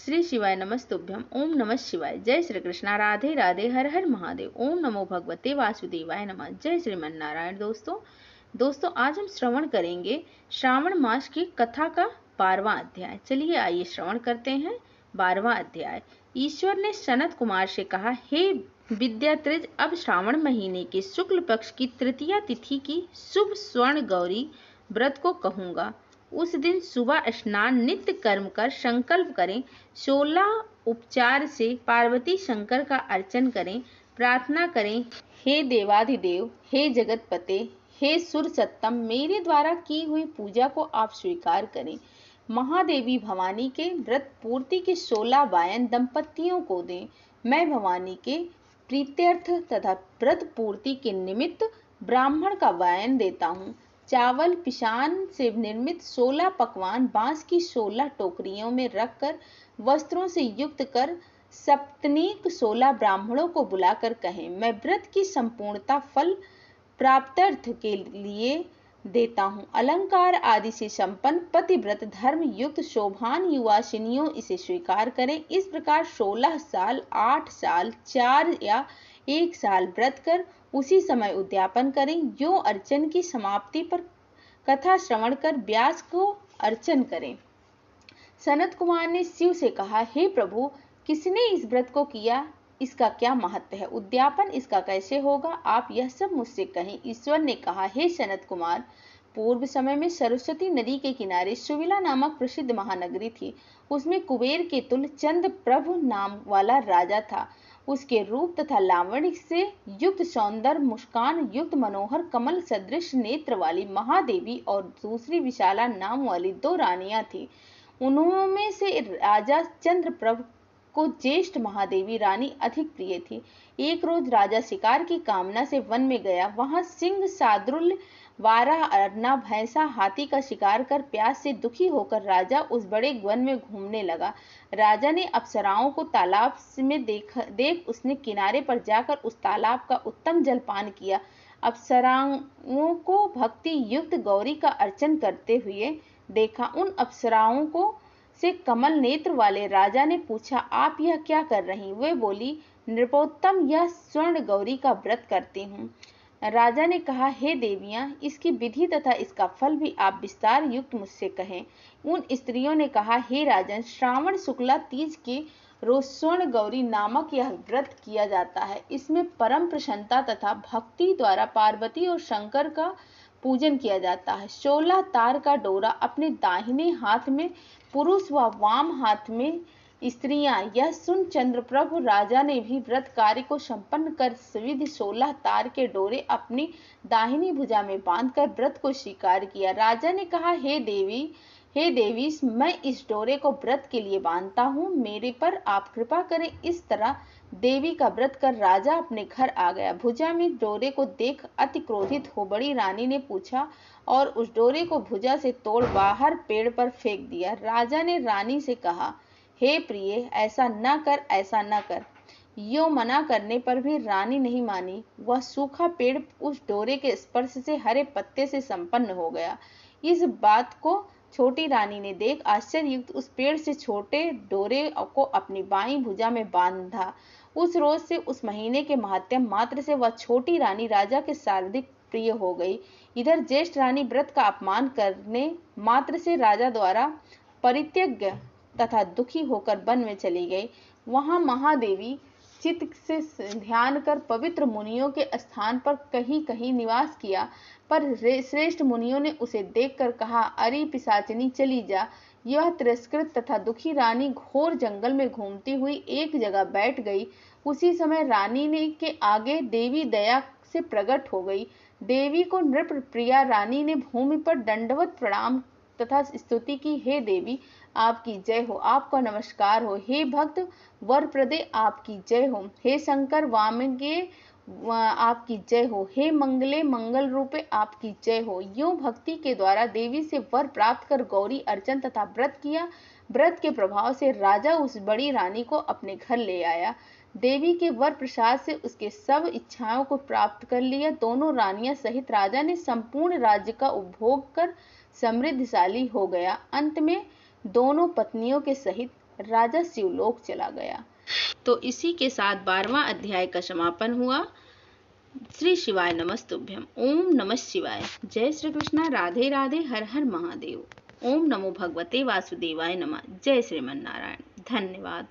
श्री शिवाय नमस्तुभ्यम। ओम नमः शिवाय। जय श्री कृष्णा। राधे राधे। हर हर महादेव। ओम नमो भगवते वासुदेवाय नमः। जय श्रीमन नारायण। दोस्तों आज हम श्रवण करेंगे श्रावण मास की कथा का 12वां अध्याय। चलिए आइए श्रवण करते हैं 12वां अध्याय। ईश्वर ने सनत कुमार से कहा, हे विद्यात्रिज, अब श्रावण महीने के शुक्ल पक्ष की तृतीया तिथि की शुभ स्वर्ण गौरी व्रत को कहूंगा। उस दिन सुबह स्नान नित्य कर्म कर संकल्प करें, 16 उपचार से पार्वती शंकर का अर्चन करें, प्रार्थना करें, हे देवाधिदेव, हे जगतपते, हे सुर सत्तम, मेरे द्वारा की हुई पूजा को आप स्वीकार करें। महादेवी भवानी के व्रत पूर्ति के 16 वायन दंपतियों को दें। मैं भवानी के प्रीत्यर्थ तथा व्रत पूर्ति के निमित्त ब्राह्मण का वायन देता हूँ। चावल पिशान से निर्मित 16 पकवान बांस की 16 टोकरियों में रखकर वस्त्रों से युक्त कर सप्तनीक 16 ब्राह्मणों को बुलाकर कहें, मैं व्रत की संपूर्णता फल प्राप्त्यर्थ के लिए देता हूँ। अलंकार आदि से संपन्न पतिव्रत धर्म युक्त शोभान युवासिनियों इसे स्वीकार करें। इस प्रकार 16 साल, 8 साल, 4 या 1 साल व्रत कर उसी समय उद्यापन करें। यो अर्चन की समाप्ति पर कथा श्रवण कर व्यास को अर्चन करें। सनत कुमार ने शिव से कहा, हे प्रभु, किसने इस व्रत को किया, इसका क्या महत्व है, उद्यापन इसका कैसे होगा, आप यह सब मुझसे कहें। ईश्वर ने कहा, हे सनत कुमार, पूर्व समय में सरस्वती नदी के किनारे सुविला नामक प्रसिद्ध महानगरी थी। उसमें कुबेर के तुल्य चंद्र प्रभु नाम वाला राजा था। उसके रूप तथा लावण्य से युक्त सौंदर्य, मुस्कान युक्त मनोहर कमल सदृश नेत्र वाली महादेवी और दूसरी विशाला नाम वाली 2 रानियां थी। उनमें से राजा चंद्रप्रभ को ज्येष्ठ महादेवी रानी अधिक प्रिय थी। एक रोज राजा शिकार की कामना से वन में गया। वहां सिंह, सादुल्य, वारह, अरना, भैंसा, हाथी का शिकार कर प्यास से दुखी होकर राजा उस बड़े वन में घूमने लगा। राजा ने अप्सराओं को तालाब में देख उसने किनारे पर जाकर उस तालाब का उत्तम जल पान किया। अप्सराओं को भक्ति युक्त गौरी का अर्चन करते हुए देखा। उन अप्सराओं को से कमल नेत्र वाले राजा ने पूछा, आप यह क्या कर रही? वे बोली, नृपोत्तम, यह स्वर्ण गौरी का व्रत करती हूँ। राजा ने कहा, हे देवियां, इसकी विधि तथा इसका फल भी आप विस्तार युक्त मुझसे कहें। उन स्त्रियों ने कहा, हे राजन, श्रावण शुक्ला तीज के रोज स्वर्ण गौरी नामक यह व्रत किया जाता है। इसमें परम प्रसन्नता तथा भक्ति द्वारा पार्वती और शंकर का पूजन किया जाता है। 16 तार का डोरा अपने दाहिने हाथ में पुरुष व वाम हाथ में स्त्रियां। यह सुन चंद्रप्रभु राजा ने भी व्रत कार्य को संपन्न कर विधि 16 तार के डोरे अपनी दाहिनी भुजा में बांधकर व्रत को स्वीकार किया। राजा ने कहा, हे देवी, मैं इस डोरे को व्रत के लिए बांधता हूँ, मेरे पर आप कृपा करें। इस तरह देवी का व्रत कर राजा अपने घर आ गया। भुजा में डोरे को देख अति क्रोधित हो बड़ी रानी ने पूछा और उस डोरे को भुजा से तोड़ बाहर पेड़ पर फेंक दिया। राजा ने रानी से कहा, हे प्रिय, ऐसा न कर, ऐसा न कर। यो मना करने पर भी रानी नहीं मानी। वह सूखा पेड़ उस डोरे के स्पर्श से हरे पत्ते से संपन्न हो गया। इस बात को छोटी रानी ने देख आश्चर्ययुक्त उस पेड़ से छोटे डोरे को अपनी बाईं भुजा में बांधा। उस रोज से, उस महीने के महात्म्य मात्र से वह छोटी रानी राजा के सर्वाधिक प्रिय हो गई। इधर ज्येष्ठ रानी व्रत का अपमान करने मात्र से राजा द्वारा परित्यज्य तथा दुखी होकर वन में चली गई। वहां महादेवी चित्त से ध्यान कर पवित्र मुनियों के स्थान पर कहीं कहीं निवास किया। पर श्रेष्ठ मुनियों ने उसे देखकर कहा, अरे पिशाचिनी, चली जा। यह तिरस्कृत तथा दुखी रानी घोर जंगल में घूमती हुई एक जगह बैठ गई। उसी समय रानी ने के आगे देवी दया से प्रकट हो गई। देवी को नृप प्रिया रानी ने भूमि पर दंडवत प्रणाम तथा स्तुति की, हे देवी, आपकी जय हो, आपका नमस्कार हो। हे भक्त वरप्रदे, आपकी जय हो। हे शंकर वामगे, आपकी जय हो। हे मंगले मंगल रूपे, आपकी जय हो। यूं भक्ति के द्वारा देवी से वर प्राप्त कर गौरी अर्चन तथा व्रत किया। व्रत के प्रभाव से राजा उस बड़ी रानी को अपने घर ले आया। देवी के वर प्रसाद से उसके सब इच्छाओं को प्राप्त कर लिया। दोनों रानियां सहित राजा ने संपूर्ण राज्य का उपभोग कर समृद्धशाली हो गया। अंत में दोनों पत्नियों के सहित राजा शिवलोक चला गया। तो इसी के साथ 12वां अध्याय का समापन हुआ। श्री शिवाय नमस्तुभ्यम। ओम नमः शिवाय। जय श्री कृष्णा। राधे राधे। हर हर महादेव। ओम नमो भगवते वासुदेवाय नमः। जय श्रीमन्नारायण। धन्यवाद।